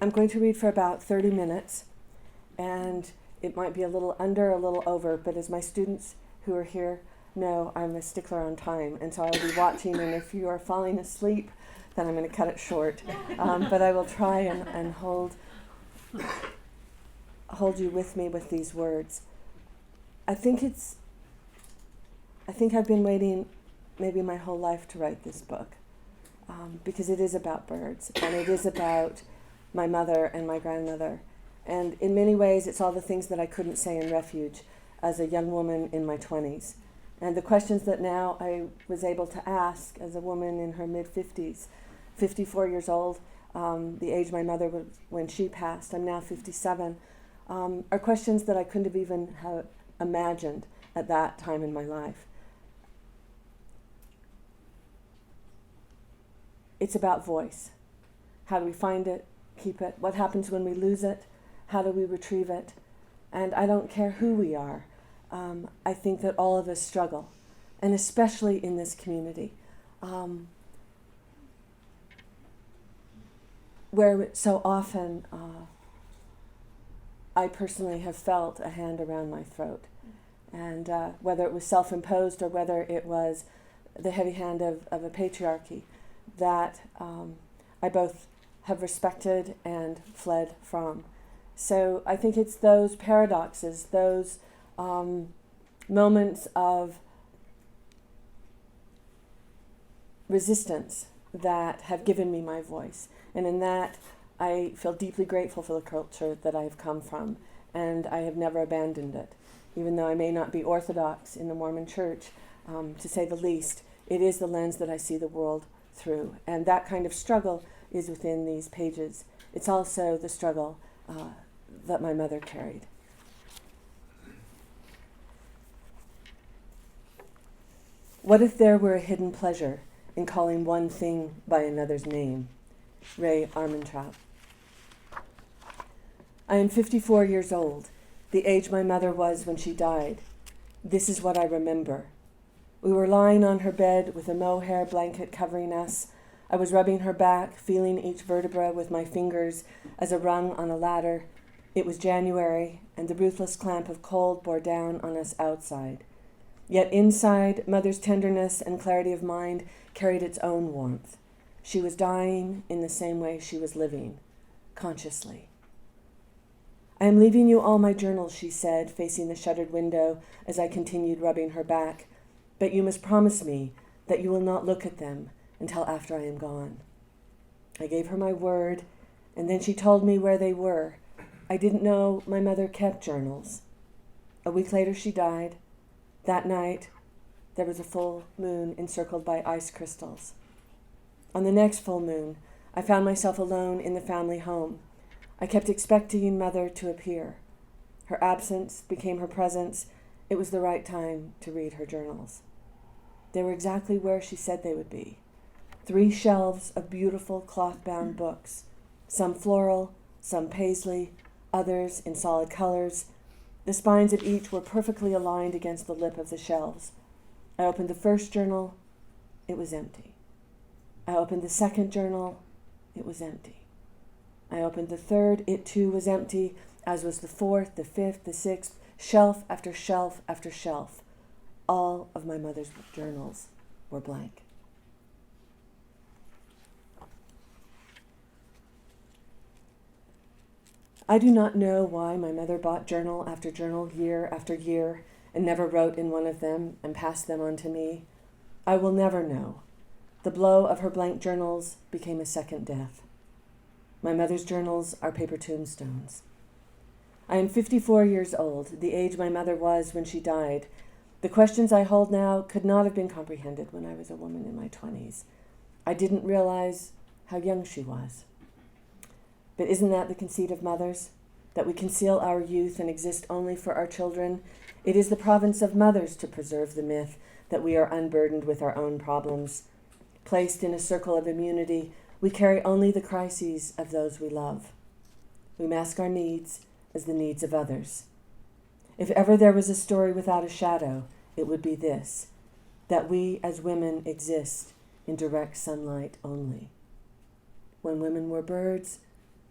I'm going to read for about 30 minutes, and it might be a little under, a little over, but as my students who are here know, I'm a stickler on time, and so I'll be watching, and if you are falling asleep, then I'm going to cut it short. But I will try and hold you with me with these words. I think I've been waiting maybe my whole life to write this book, because it is about birds, and it is about my mother and my grandmother. And in many ways, it's all the things that I couldn't say in refuge as a young woman in my 20s. And the questions that now I was able to ask as a woman in her mid-50s, 54 years old, the age my mother was when she passed, I'm now 57, are questions that I couldn't have even imagined at that time in my life. It's about voice. How do we find it, keep it? What happens when we lose it? How do we retrieve it? And I don't care who we are. I think that all of us struggle, and especially in this community, where so often I personally have felt a hand around my throat. And whether it was self-imposed or whether it was the heavy hand of a patriarchy that I both have respected and fled from. So I think it's those paradoxes, those moments of resistance that have given me my voice. And in that, I feel deeply grateful for the culture that I've come from, and I have never abandoned it. Even though I may not be orthodox in the Mormon Church, to say the least, it is the lens that I see the world through. And that kind of struggle is within these pages. It's also the struggle that my mother carried. What if there were a hidden pleasure in calling one thing by another's name? Ray Armantrout. I am 54 years old, the age my mother was when she died. This is what I remember. We were lying on her bed with a mohair blanket covering us. I was rubbing her back, feeling each vertebra with my fingers as a rung on a ladder. It was January, and the ruthless clamp of cold bore down on us outside. Yet inside, Mother's tenderness and clarity of mind carried its own warmth. She was dying in the same way she was living, consciously. I am leaving you all my journals, she said, facing the shuttered window as I continued rubbing her back. But you must promise me that you will not look at them until after I am gone. I gave her my word, and then she told me where they were. I didn't know my mother kept journals. A week later, she died. That night, there was a full moon encircled by ice crystals. On the next full moon, I found myself alone in the family home. I kept expecting Mother to appear. Her absence became her presence. It was the right time to read her journals. They were exactly where she said they would be. 3 shelves of beautiful cloth-bound books, some floral, some paisley, others in solid colors. The spines of each were perfectly aligned against the lip of the shelves. I opened the first journal. It was empty. I opened the second journal. It was empty. I opened the third. It too was empty, as was the fourth, the fifth, the sixth, shelf after shelf after shelf. All of my mother's journals were blank. I do not know why my mother bought journal after journal, year after year, and never wrote in one of them and passed them on to me. I will never know. The blow of her blank journals became a second death. My mother's journals are paper tombstones. I am 54 years old, the age my mother was when she died. The questions I hold now could not have been comprehended when I was a woman in my 20s. I didn't realize how young she was. But isn't that the conceit of mothers? That we conceal our youth and exist only for our children? It is the province of mothers to preserve the myth that we are unburdened with our own problems. Placed in a circle of immunity, we carry only the crises of those we love. We mask our needs as the needs of others. If ever there was a story without a shadow, it would be this, that we as women exist in direct sunlight only. When women were birds,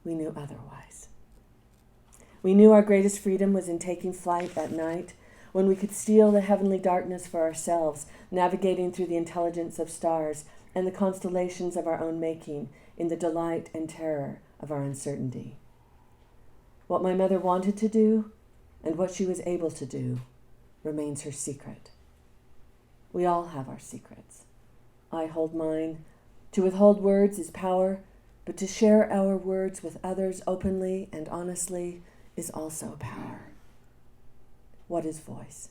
we knew otherwise. We knew our greatest freedom was in taking flight at night, when we could steal the heavenly darkness for ourselves, navigating through the intelligence of stars and the constellations of our own making in the delight and terror of our uncertainty. What my mother wanted to do and what she was able to do remains her secret. We all have our secrets. I hold mine. To withhold words is power, but to share our words with others openly and honestly is also power. What is voice?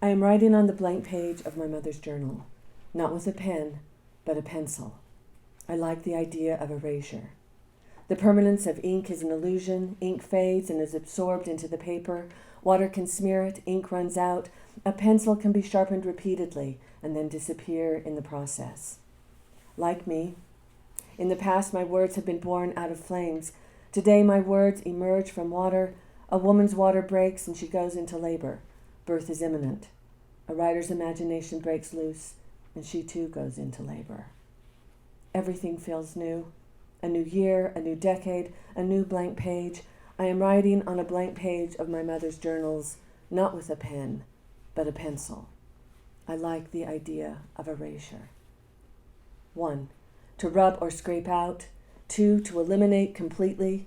I am writing on the blank page of my mother's journal, not with a pen, but a pencil. I like the idea of erasure. The permanence of ink is an illusion. Ink fades and is absorbed into the paper. Water can smear it, ink runs out. A pencil can be sharpened repeatedly and then disappear in the process. Like me, in the past my words have been born out of flames. Today my words emerge from water. A woman's water breaks and she goes into labor. Birth is imminent. A writer's imagination breaks loose and she too goes into labor. Everything feels new. A new year, a new decade, a new blank page. I am writing on a blank page of my mother's journals, not with a pen, but a pencil. I like the idea of erasure. 1, to rub or scrape out. 2, to eliminate completely.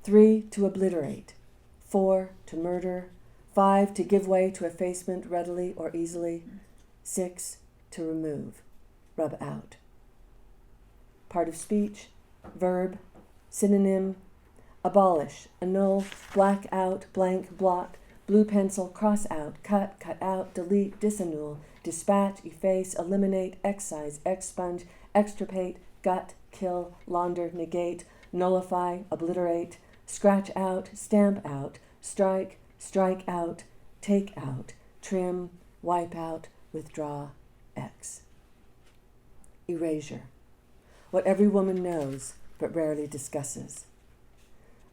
3, to obliterate. 4, to murder. 5, to give way to effacement readily or easily. 6, to remove, rub out. Part of speech, verb, synonym, abolish, annul, black out, blank, blot, blue pencil, cross out, cut out, delete, disannul, dispatch, efface, eliminate, excise, expunge, extirpate, gut, kill, launder, negate, nullify, obliterate, scratch out, stamp out, strike out, take out, trim, wipe out, withdraw, X. Erasure. What every woman knows, but rarely discusses.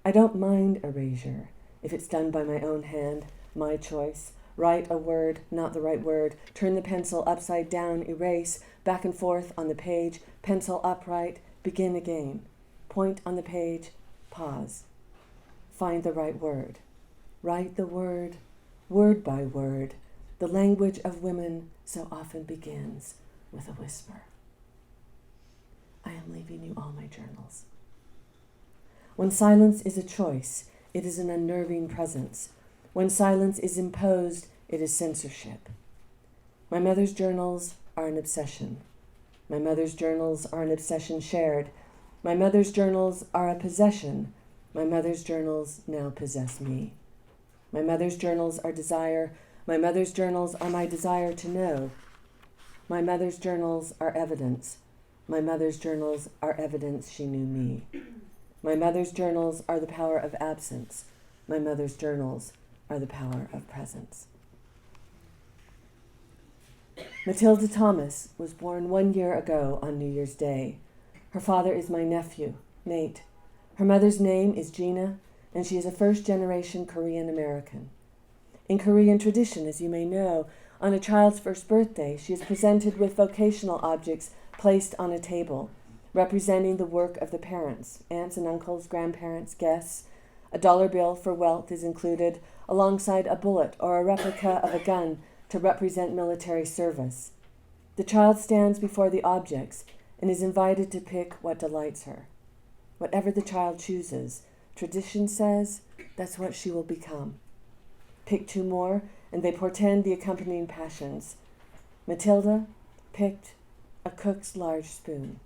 I don't mind erasure if it's done by my own hand, my choice. Write a word, not the right word. Turn the pencil upside down, erase, back and forth on the page, pencil upright, begin again. Point on the page, pause. Find the right word. Write the word, word by word. The language of women so often begins with a whisper. I am leaving you all my journals. When silence is a choice, it is an unnerving presence. When silence is imposed, it is censorship. My mother's journals are an obsession. My mother's journals are an obsession shared. My mother's journals are a possession. My mother's journals now possess me. My mother's journals are desire. My mother's journals are my desire to know. My mother's journals are evidence. My mother's journals are evidence she knew me. My mother's journals are the power of absence. My mother's journals are the power of presence. Matilda Thomas was born 1 year ago on New Year's Day. Her father is my nephew, Nate. Her mother's name is Gina, and she is a first-generation Korean American. In Korean tradition, as you may know, on a child's first birthday, she is presented with vocational objects placed on a table, representing the work of the parents, aunts and uncles, grandparents, guests. A dollar bill for wealth is included, alongside a bullet or a replica of a gun to represent military service. The child stands before the objects and is invited to pick what delights her. Whatever the child chooses, tradition says that's what she will become. Pick 2 more, and they portend the accompanying passions. Matilda picked a cook's large spoon,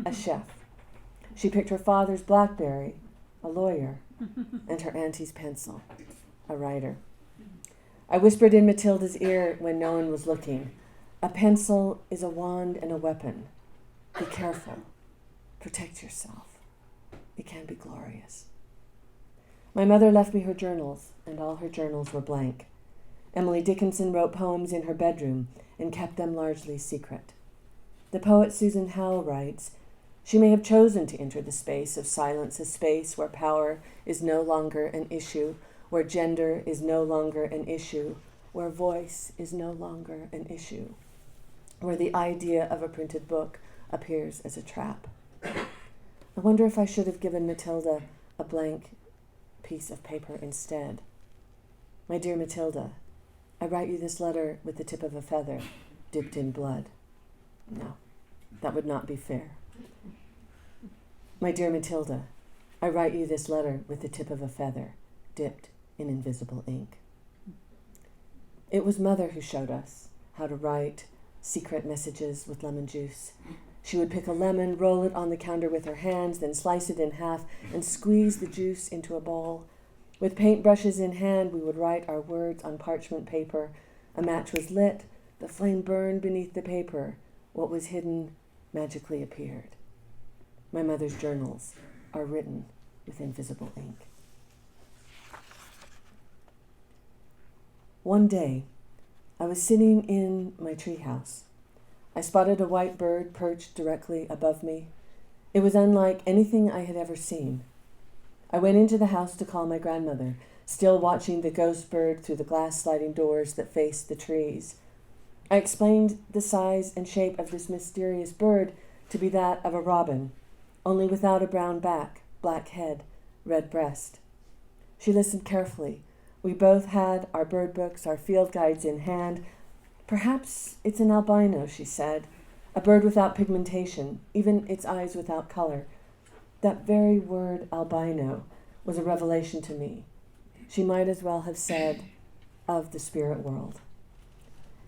a chef. She picked her father's BlackBerry, a lawyer, and her auntie's pencil, a writer. I whispered in Matilda's ear when no one was looking, a pencil is a wand and a weapon. Be careful. Protect yourself. It can be glorious. My mother left me her journals, and all her journals were blank. Emily Dickinson wrote poems in her bedroom and kept them largely secret. The poet Susan Howell writes, she may have chosen to enter the space of silence, a space where power is no longer an issue, where gender is no longer an issue, where voice is no longer an issue. where the idea of a printed book appears as a trap. I wonder if I should have given Matilda a blank piece of paper instead. My dear Matilda, I write you this letter with the tip of a feather, dipped in blood. No, that would not be fair. My dear Matilda, I write you this letter with the tip of a feather, dipped in invisible ink. It was Mother who showed us how to write secret messages with lemon juice. She would pick a lemon, roll it on the counter with her hands, then slice it in half and squeeze the juice into a bowl. With paintbrushes in hand, we would write our words on parchment paper. A match was lit, the flame burned beneath the paper. What was hidden magically appeared. My mother's journals are written with invisible ink. One day, I was sitting in my treehouse. I spotted a white bird perched directly above me. It was unlike anything I had ever seen. I went into the house to call my grandmother, still watching the ghost bird through the glass sliding doors that faced the trees. I explained the size and shape of this mysterious bird to be that of a robin, only without a brown back, black head, red breast. She listened carefully. We both had our bird books, our field guides in hand. Perhaps it's an albino, she said, a bird without pigmentation, even its eyes without color. That very word albino was a revelation to me. She might as well have said, of the spirit world.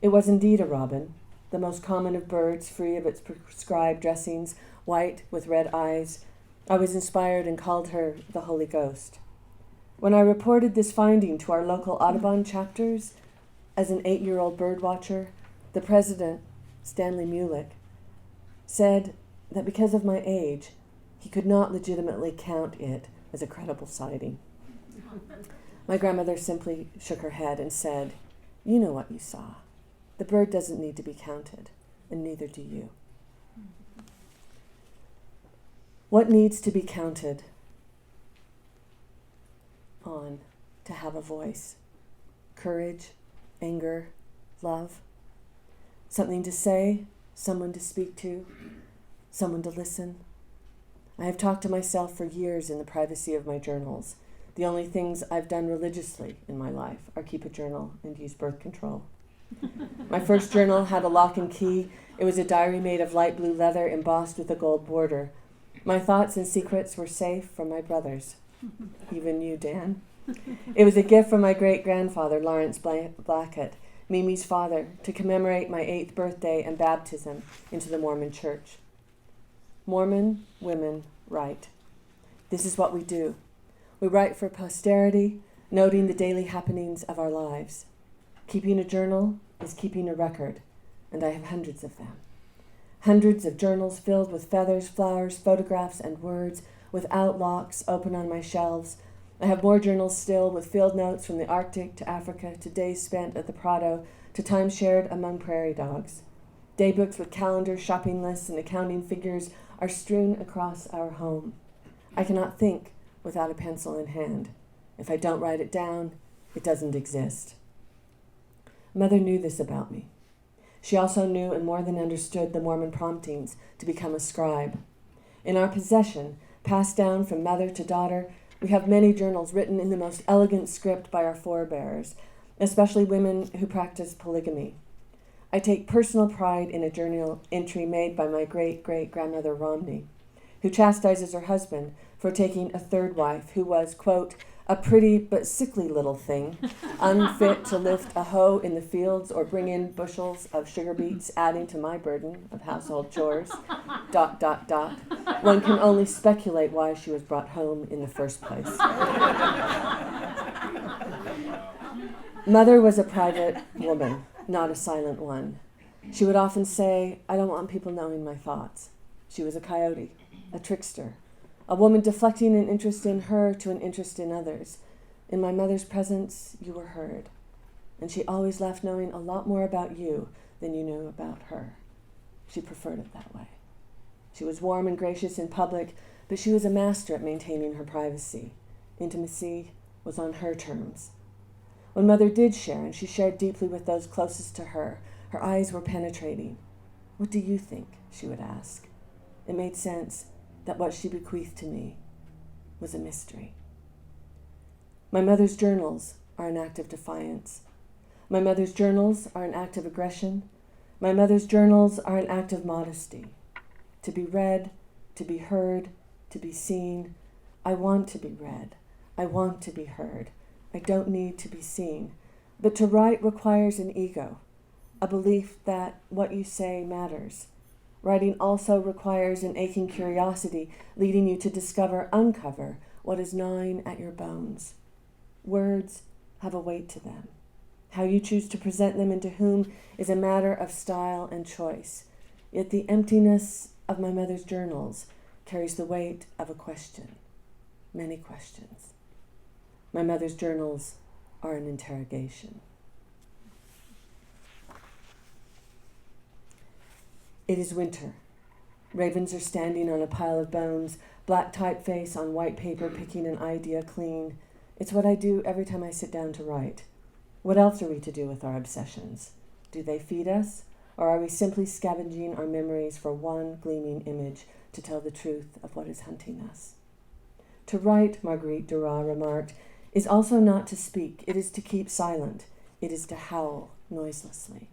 It was indeed a robin, the most common of birds, free of its prescribed dressings, white with red eyes. I was inspired and called her the Holy Ghost. When I reported this finding to our local Audubon chapters, as an 8-year-old bird watcher, the president, Stanley Mulick, said that because of my age, he could not legitimately count it as a credible sighting. My grandmother simply shook her head and said, "You know what you saw. The bird doesn't need to be counted, and neither do you." What needs to be counted on to have a voice? Courage, anger, love. Something to say, someone to speak to, someone to listen. I have talked to myself for years in the privacy of my journals. The only things I've done religiously in my life are keep a journal and use birth control. My first journal had a lock and key. It was a diary made of light blue leather embossed with a gold border. My thoughts and secrets were safe from my brothers, even you, Dan. It was a gift from my great-grandfather, Lawrence Blackett, Mimi's father, to commemorate my 8th birthday and baptism into the Mormon Church. Mormon women write. This is what we do. We write for posterity, noting the daily happenings of our lives. Keeping a journal is keeping a record, and I have hundreds of them. Hundreds of journals filled with feathers, flowers, photographs, and words, without locks, open on my shelves. I have more journals still, with field notes from the Arctic to Africa, to days spent at the Prado, to time shared among prairie dogs. Daybooks with calendars, shopping lists, and accounting figures are strewn across our home. I cannot think without a pencil in hand. If I don't write it down, it doesn't exist. Mother knew this about me. She also knew and more than understood the Mormon promptings to become a scribe. In our possession, passed down from mother to daughter, we have many journals written in the most elegant script by our forebears, especially women who practice polygamy. I take personal pride in a journal entry made by my great-great-grandmother Romney, who chastises her husband for taking a third wife who was, quote, a pretty but sickly little thing, unfit to lift a hoe in the fields or bring in bushels of sugar beets, adding to my burden of household chores, ... One can only speculate why she was brought home in the first place. Mother was a private woman, not a silent one. She would often say, I don't want people knowing my thoughts. She was a coyote, a trickster, a woman deflecting an interest in her to an interest in others. In my mother's presence, you were heard. And she always left knowing a lot more about you than you knew about her. She preferred it that way. She was warm and gracious in public, but she was a master at maintaining her privacy. Intimacy was on her terms. When Mother did share, and she shared deeply with those closest to her, her eyes were penetrating. What do you think? She would ask. It made sense that what she bequeathed to me was a mystery. My mother's journals are an act of defiance. My mother's journals are an act of aggression. My mother's journals are an act of modesty. To be read, to be heard, to be seen. I want to be read. I want to be heard. I don't need to be seen. But to write requires an ego, a belief that what you say matters. Writing also requires an aching curiosity, leading you to uncover what is gnawing at your bones. Words have a weight to them. How you choose to present them and to whom is a matter of style and choice. Yet the emptiness of my mother's journals carries the weight of a question, many questions. My mother's journals are an interrogation. It is winter. Ravens are standing on a pile of bones, black typeface on white paper picking an idea clean. It's what I do every time I sit down to write. What else are we to do with our obsessions? Do they feed us? Or are we simply scavenging our memories for one gleaming image to tell the truth of what is hunting us? To write, Marguerite Duras remarked, is also not to speak. It is to keep silent. It is to howl noiselessly.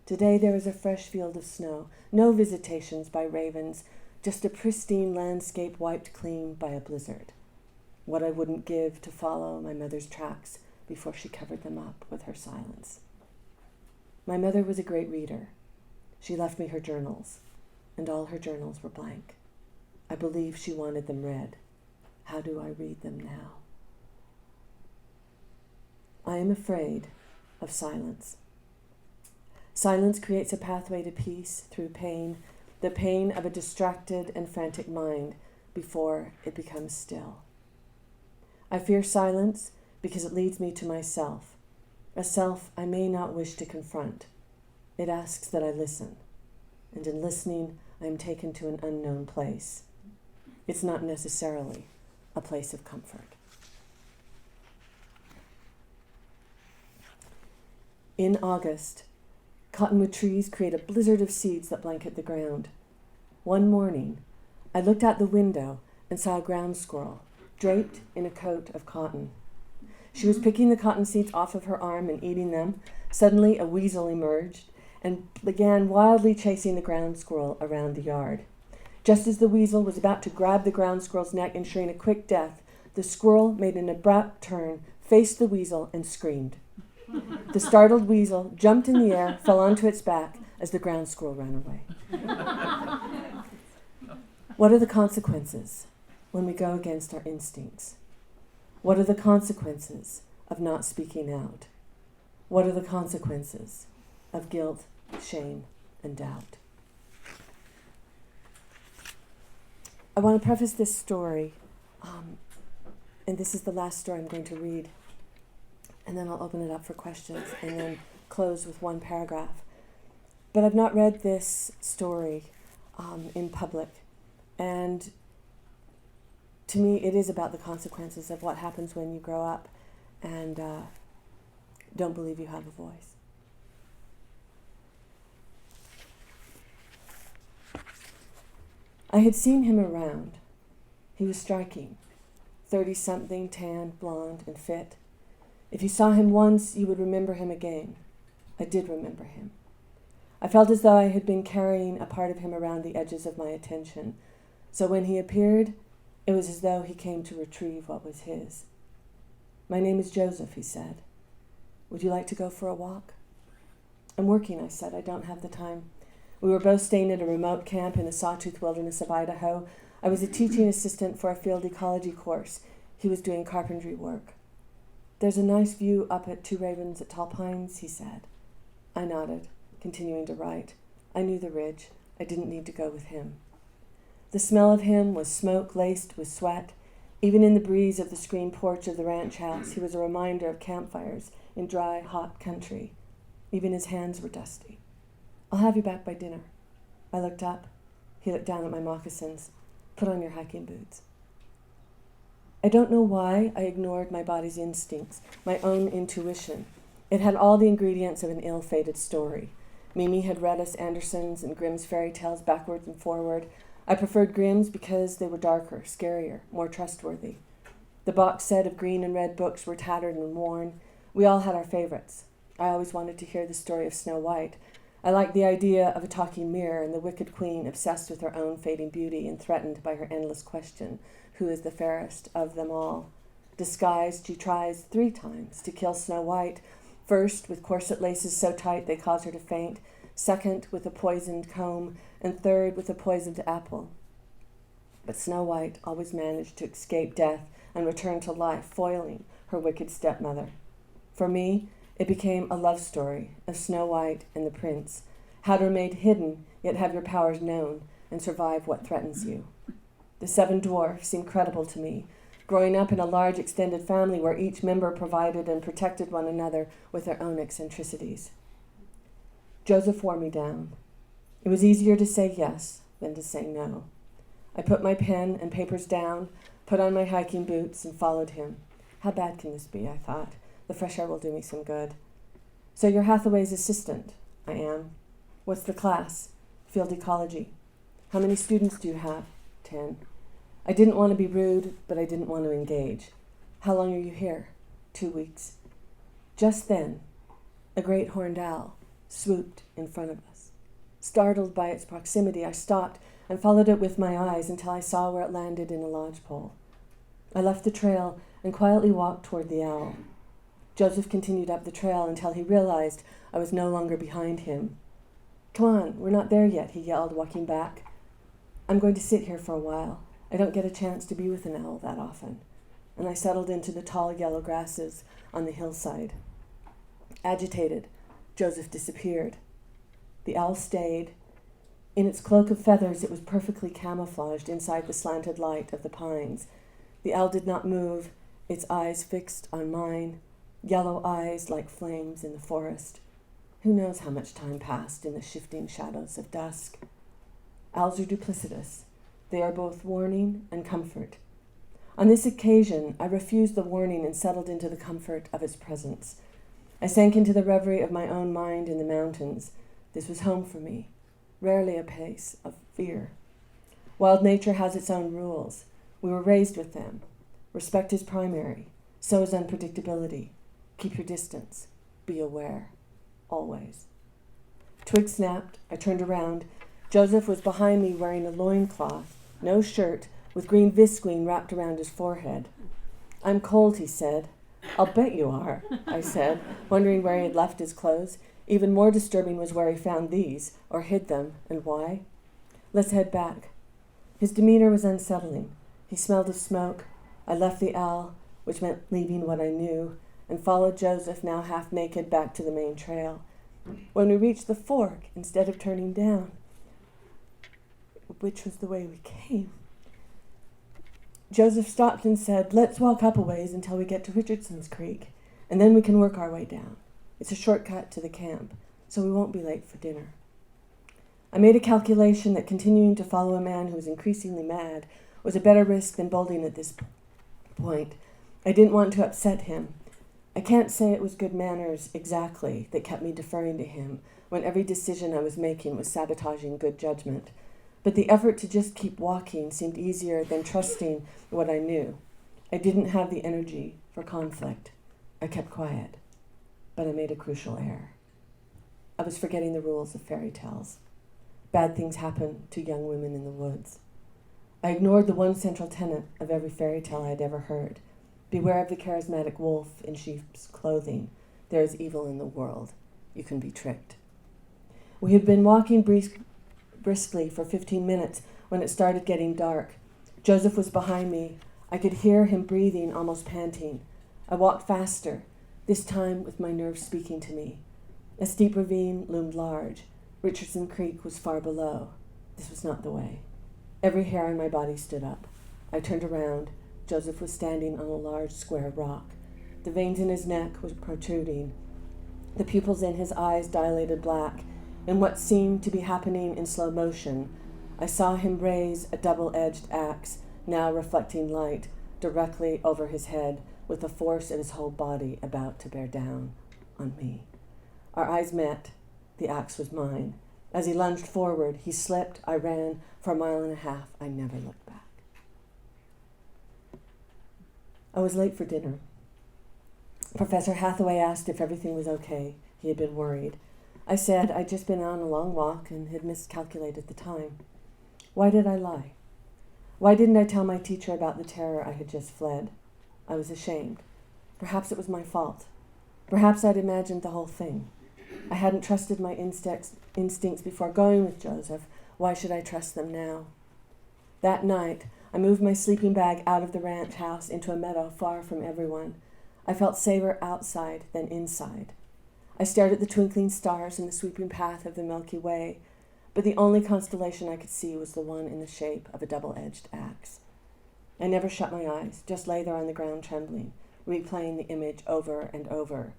Today there is a fresh field of snow, no visitations by ravens, just a pristine landscape wiped clean by a blizzard. What I wouldn't give to follow my mother's tracks before she covered them up with her silence. My mother was a great reader. She left me her journals, and all her journals were blank. I believe she wanted them read. How do I read them now? I am afraid of silence. Silence creates a pathway to peace through pain, the pain of a distracted and frantic mind before it becomes still. I fear silence because it leads me to myself, a self I may not wish to confront. It asks that I listen, and in listening, I am taken to an unknown place. It's not necessarily a place of comfort. In August, cottonwood trees create a blizzard of seeds that blanket the ground. One morning, I looked out the window and saw a ground squirrel draped in a coat of cotton. She was picking the cotton seeds off of her arm and eating them. Suddenly, a weasel emerged and began wildly chasing the ground squirrel around the yard. Just as the weasel was about to grab the ground squirrel's neck, ensuring a quick death, the squirrel made an abrupt turn, faced the weasel, and screamed. The startled weasel jumped in the air, fell onto its back as the ground squirrel ran away. What are the consequences when we go against our instincts? What are the consequences of not speaking out? What are the consequences of guilt, shame, and doubt? I want to preface this story, and this is the last story I'm going to read, and then I'll open it up for questions and then close with one paragraph. But I've not read this story in public, and to me it is about the consequences of what happens when you grow up and don't believe you have a voice. I had seen him around. He was striking, 30-something, tan, blonde, and fit. If you saw him once, you would remember him again. I did remember him. I felt as though I had been carrying a part of him around the edges of my attention. So when he appeared, it was as though he came to retrieve what was his. "My name is Joseph," he said. "Would you like to go for a walk?" "I'm working," I said. "I don't have the time." We were both staying at a remote camp in the Sawtooth Wilderness of Idaho. I was a teaching assistant for a field ecology course. He was doing carpentry work. "There's a nice view up at Two Ravens at Tall Pines," he said. I nodded, continuing to write. I knew the ridge. I didn't need to go with him. The smell of him was smoke laced with sweat. Even in the breeze of the screen porch of the ranch house, he was a reminder of campfires in dry, hot country. Even his hands were dusty. "I'll have you back by dinner." I looked up. He looked down at my moccasins. "Put on your hiking boots." I don't know why I ignored my body's instincts, my own intuition. It had all the ingredients of an ill-fated story. Mimi had read us Andersen's and Grimm's fairy tales backwards and forward. I preferred Grimm's because they were darker, scarier, more trustworthy. The box set of green and red books were tattered and worn. We all had our favorites. I always wanted to hear the story of Snow White. I liked the idea of a talking mirror and the wicked queen obsessed with her own fading beauty and threatened by her endless question, who is the fairest of them all? Disguised, she tries 3 times to kill Snow White. First, with corset laces so tight they cause her to faint. Second, with a poisoned comb. And third, with a poisoned apple. But Snow White always managed to escape death and return to life, foiling her wicked stepmother. For me, it became a love story of Snow White and the prince, how to remain hidden, yet have your powers known, and survive what threatens you. The 7 dwarfs seemed credible to me, growing up in a large extended family where each member provided and protected one another with their own eccentricities. Joseph wore me down. It was easier to say yes than to say no. I put my pen and papers down, put on my hiking boots, and followed him. How bad can this be, I thought. The fresh air will do me some good. So you're Hathaway's assistant? I am. What's the class? Field ecology. How many students do you have? 10. I didn't want to be rude, but I didn't want to engage. How long are you here? 2 weeks. Just then, a great horned owl swooped in front of us. Startled by its proximity, I stopped and followed it with my eyes until I saw where it landed in a lodgepole. I left the trail and quietly walked toward the owl. Joseph continued up the trail until he realized I was no longer behind him. Come on, we're not there yet, he yelled, walking back. I'm going to sit here for a while. I don't get a chance to be with an owl that often. And I settled into the tall yellow grasses on the hillside. Agitated, Joseph disappeared. The owl stayed. In its cloak of feathers, it was perfectly camouflaged inside the slanted light of the pines. The owl did not move, its eyes fixed on mine, yellow eyes like flames in the forest. Who knows how much time passed in the shifting shadows of dusk? Owls are duplicitous. They are both warning and comfort. On this occasion, I refused the warning and settled into the comfort of its presence. I sank into the reverie of my own mind in the mountains. This was home for me, rarely a place of fear. Wild nature has its own rules. We were raised with them. Respect is primary. So is unpredictability. Keep your distance. Be aware. Always. Twig snapped. I turned around. Joseph was behind me wearing a loincloth, no shirt, with green visqueen wrapped around his forehead. I'm cold, he said. I'll bet you are, I said, wondering where he had left his clothes. Even more disturbing was where he found these, or hid them, and why. Let's head back. His demeanor was unsettling. He smelled of smoke. I left the owl, which meant leaving what I knew, and followed Joseph, now half naked, back to the main trail. When we reached the fork, instead of turning down, which was the way we came, Joseph stopped and said, let's walk up a ways until we get to Richardson's Creek, and then we can work our way down. It's a shortcut to the camp, so we won't be late for dinner. I made a calculation that continuing to follow a man who was increasingly mad was a better risk than bolting at this point. I didn't want to upset him. I can't say it was good manners exactly that kept me deferring to him when every decision I was making was sabotaging good judgment. But the effort to just keep walking seemed easier than trusting what I knew. I didn't have the energy for conflict. I kept quiet, but I made a crucial error. I was forgetting the rules of fairy tales. Bad things happen to young women in the woods. I ignored the one central tenet of every fairy tale I had ever heard. Beware of the charismatic wolf in sheep's clothing. There is evil in the world. You can be tricked. We had been walking briskly for 15 minutes when it started getting dark. Joseph was behind me. I could hear him breathing, almost panting. I walked faster, this time with my nerves speaking to me. A steep ravine loomed large. Richardson Creek was far below. This was not the way. Every hair on my body stood up. I turned around. Joseph was standing on a large square rock. The veins in his neck were protruding. The pupils in his eyes dilated black. In what seemed to be happening in slow motion, I saw him raise a double-edged axe, now reflecting light, directly over his head, with the force of his whole body about to bear down on me. Our eyes met. the axe was mine. As he lunged forward, he slipped, I ran. For 1.5 miles, I never looked back. I was late for dinner. Professor Hathaway asked if everything was okay. He had been worried. I said I'd just been on a long walk and had miscalculated the time. Why did I lie? Why didn't I tell my teacher about the terror I had just fled? I was ashamed. Perhaps it was my fault. Perhaps I'd imagined the whole thing. I hadn't trusted my instincts before going with Joseph. Why should I trust them now? That night, I moved my sleeping bag out of the ranch house into a meadow far from everyone. I felt safer outside than inside. I stared at the twinkling stars and the sweeping path of the Milky Way, but the only constellation I could see was the one in the shape of a double-edged axe. I never shut my eyes, just lay there on the ground trembling, replaying the image over and over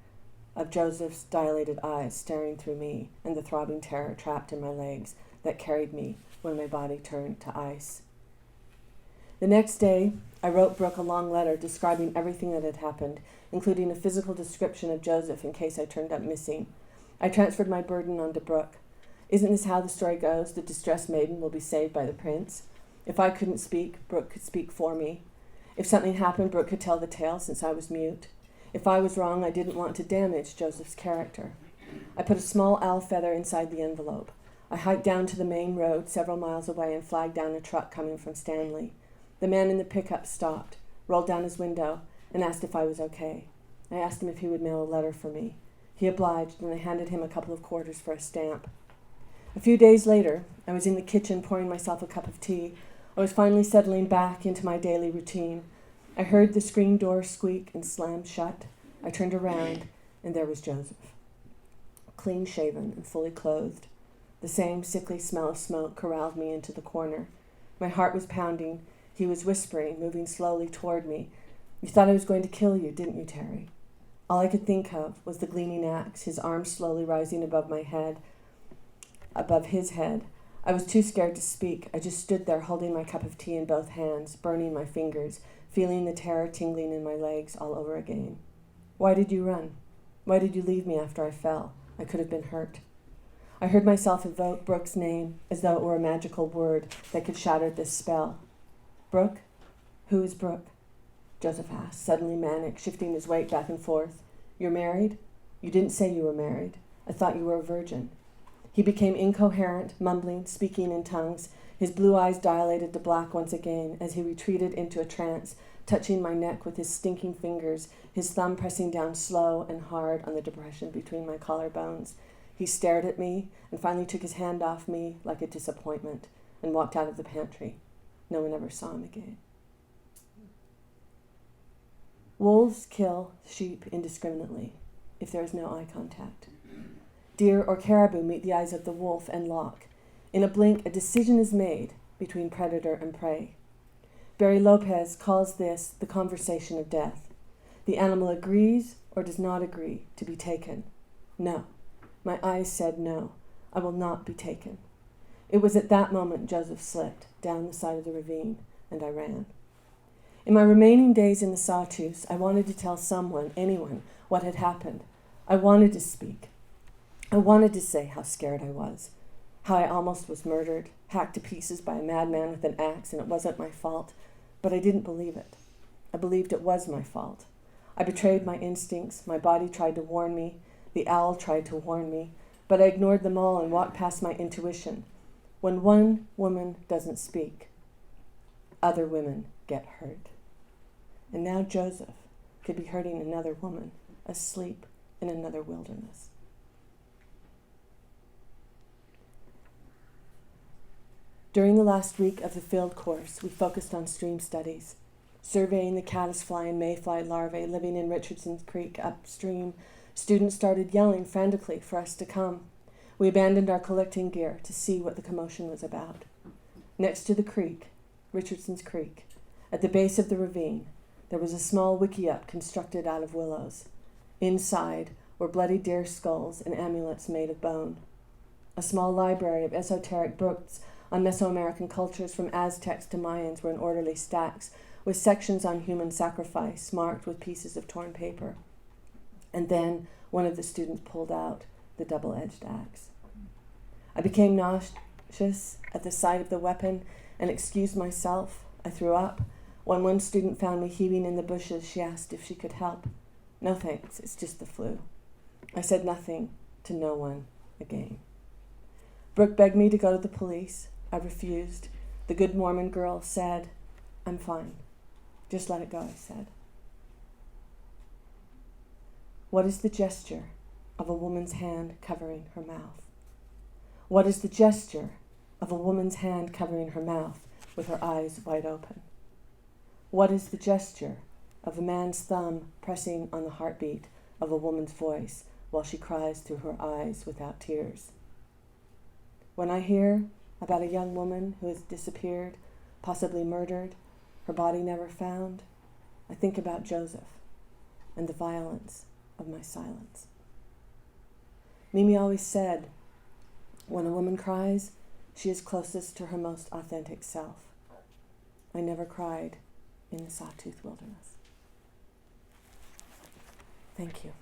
of Joseph's dilated eyes staring through me and the throbbing terror trapped in my legs that carried me when my body turned to ice. The next day, I wrote Brooke a long letter describing everything that had happened, including a physical description of Joseph in case I turned up missing. I transferred my burden onto Brooke. Isn't this how the story goes? The distressed maiden will be saved by the prince. If I couldn't speak, Brooke could speak for me. If something happened, Brooke could tell the tale since I was mute. If I was wrong, I didn't want to damage Joseph's character. I put a small owl feather inside the envelope. I hiked down to the main road several miles away and flagged down a truck coming from Stanley. The man in the pickup stopped, rolled down his window, and asked if I was okay. I asked him if he would mail a letter for me. He obliged, and I handed him a couple of quarters for a stamp. A few days later, I was in the kitchen pouring myself a cup of tea. I was finally settling back into my daily routine. I heard the screen door squeak and slam shut. I turned around, and there was Joseph, clean-shaven and fully clothed. The same sickly smell of smoke corralled me into the corner. My heart was pounding. He was whispering, moving slowly toward me. You thought I was going to kill you, didn't you, Terry? All I could think of was the gleaming axe, his arms slowly rising above his head. I was too scared to speak. I just stood there holding my cup of tea in both hands, burning my fingers, feeling the terror tingling in my legs all over again. Why did you run? Why did you leave me after I fell? I could have been hurt. I heard myself evoke Brooke's name as though it were a magical word that could shatter this spell. Brooke? Who is Brooke? Joseph asked, suddenly manic, shifting his weight back and forth. You're married? You didn't say you were married. I thought you were a virgin. He became incoherent, mumbling, speaking in tongues. His blue eyes dilated to black once again as he retreated into a trance, touching my neck with his stinking fingers, his thumb pressing down slow and hard on the depression between my collarbones. He stared at me and finally took his hand off me like a disappointment and walked out of the pantry. No one ever saw him again. Wolves kill sheep indiscriminately if there is no eye contact. Deer or caribou meet the eyes of the wolf and lock. In a blink, a decision is made between predator and prey. Barry Lopez calls this the conversation of death. The animal agrees or does not agree to be taken. No. My eyes said no. I will not be taken. It was at that moment Joseph slipped down the side of the ravine, and I ran. In my remaining days in the Sawtooth, I wanted to tell someone, anyone, what had happened. I wanted to speak. I wanted to say how scared I was, how I almost was murdered, hacked to pieces by a madman with an axe, and it wasn't my fault, but I didn't believe it. I believed it was my fault. I betrayed my instincts. My body tried to warn me. The owl tried to warn me, but I ignored them all and walked past my intuition. When one woman doesn't speak, other women get hurt. And now Joseph could be hurting another woman, asleep in another wilderness. During the last week of the field course, we focused on stream studies, surveying the caddisfly and mayfly larvae living in Richardson's Creek upstream. Students started yelling frantically for us to come. We abandoned our collecting gear to see what the commotion was about. Next to the creek, Richardson's Creek, at the base of the ravine, there was a small wickiup constructed out of willows. Inside were bloody deer skulls and amulets made of bone. A small library of esoteric books on Mesoamerican cultures from Aztecs to Mayans were in orderly stacks, with sections on human sacrifice marked with pieces of torn paper. And then one of the students pulled out the double-edged axe. I became nauseous at the sight of the weapon and excused myself. I threw up. When one student found me heaving in the bushes, she asked if she could help. No thanks, it's just the flu. I said nothing to no one again. Brooke begged me to go to the police. I refused. The good Mormon girl said, I'm fine. Just let it go, I said. What is the gesture of a woman's hand covering her mouth? What is the gesture of a woman's hand covering her mouth with her eyes wide open? What is the gesture of a man's thumb pressing on the heartbeat of a woman's voice while she cries through her eyes without tears? When I hear about a young woman who has disappeared, possibly murdered, her body never found, I think about Joseph and the violence of my silence. Mimi always said, when a woman cries, she is closest to her most authentic self. I never cried in the Sawtooth Wilderness. Thank you.